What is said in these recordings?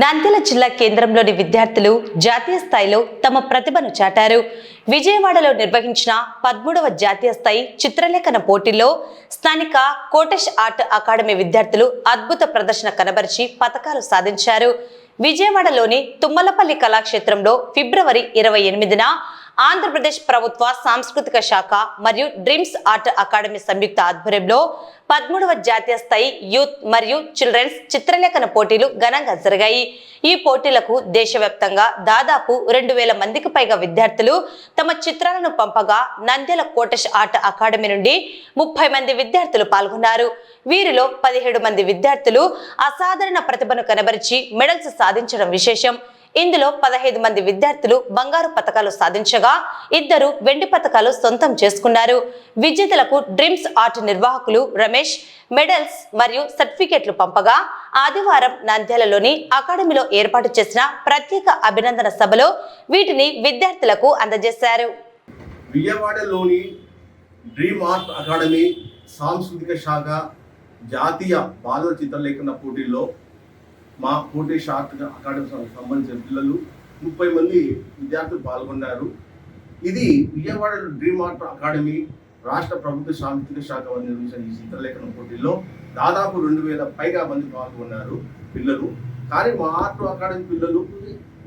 నంద్యాల జిల్లా కేంద్రంలోని విద్యార్థులు జాతీయ స్థాయిలో తమ ప్రతిభను చాటారు. విజయవాడలో నిర్వహించిన 13వ జాతీయ స్థాయి చిత్రలేఖన పోటీల్లో స్థానిక కోటెష్ ఆర్ట్ అకాడమీ విద్యార్థులు అద్భుత ప్రదర్శన కనబరిచి పతకాలు సాధించారు. విజయవాడలోని తుమ్మలపల్లి కళాక్షేత్రంలో ఫిబ్రవరి 28న ఆంధ్రప్రదేశ్ ప్రభుత్వ సాంస్కృతిక శాఖ మరియు డ్రీమ్స్ ఆర్ట్ అకాడమీ సంయుక్త ఆధ్వర్యంలో 13వ జాతీయ స్థాయి యూత్ మరియు చిల్డ్రన్స్ చిత్రలేఖన పోటీలు ఘనంగా జరిగాయి. ఈ పోటీలకు దేశవ్యాప్తంగా దాదాపు 2000 మందికి పైగా విద్యార్థులు తమ చిత్రాలను పంపగా నంద్యాల కోటెష్ ఆర్ట్ అకాడమీ నుండి 30 మంది విద్యార్థులు పాల్గొన్నారు. వీరిలో 17 మంది విద్యార్థులు అసాధారణ ప్రతిభను కనబరిచి మెడల్స్ సాధించడం విశేషం. ఇందులో 15 మంది విద్యార్థులు బంగారు పతకాలు సాధించగా 2 వెండి పతకాలు సొంతం చేసుకున్నారు. విజేతలకు డ్రీమ్స్ ఆర్ట్ నిర్వాహకులు రమేష్ మెడల్స్ మరియు సర్టిఫికెట్లు పంపగా ఆదివారం నంద్యాలలోని అకాడమీలో ఏర్పాటు చేసిన ప్రత్యేక అభినందన సభలో వీటిని విద్యార్థులకు అందజేశారు. విజయవాడలోని డ్రీమ్ ఆర్ట్ అకాడమీ సాంస్కృతిక శాఖ జాతీయ బాలల చిత్రలేఖన పోటీల్లో మా కోటెష్ ఆర్ట్ అకాడమీ సంబంధించిన పిల్లలు 30 మంది విద్యార్థులు పాల్గొన్నారు. ఇది విజయవాడ డ్రీమ్ ఆర్ట్ అకాడమీ రాష్ట్ర ప్రభుత్వ సాంస్కృతిక శాఖ నిర్వహించిన ఈ చిత్రలేఖన పోటీల్లో దాదాపు 2000 పైగా మంది పాల్గొన్నారు పిల్లలు. కానీ మా ఆర్ట్ అకాడమీ పిల్లలు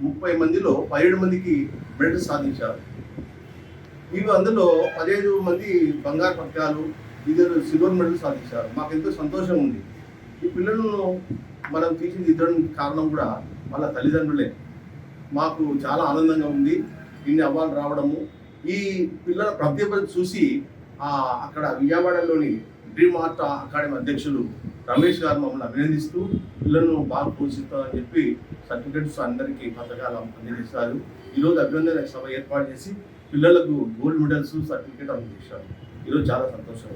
30 మందిలో 17 మందికి మెడల్స్ సాధించారు. ఇవి అందులో 15 మంది బంగారు పతకాలు, 2 సిల్వర్ మెడల్ సాధించారు. మాకు ఎంతో సంతోషం ఉంది. ఈ పిల్లలను మనం తీర్చిదిద్దడానికి కారణం కూడా వాళ్ళ తల్లిదండ్రులే. మాకు చాలా ఆనందంగా ఉంది ఇన్ని అవార్డు రావడము. ఈ పిల్లల ప్రతిభ చూసి అక్కడ విజయవాడలోని డ్రీమ్ ఆర్ట్ అకాడమీ అధ్యక్షులు రమేష్ గారు మమ్మల్ని అభినందిస్తూ పిల్లలను బాగా పోషిస్తామని చెప్పి సర్టిఫికెట్స్ అందరికీ పథకాలు అందజేశారు. ఈరోజు అభినందన సభ ఏర్పాటు చేసి పిల్లలకు గోల్డ్ మెడల్స్ సర్టిఫికేట్ అందజేశారు. ఈరోజు చాలా సంతోషం.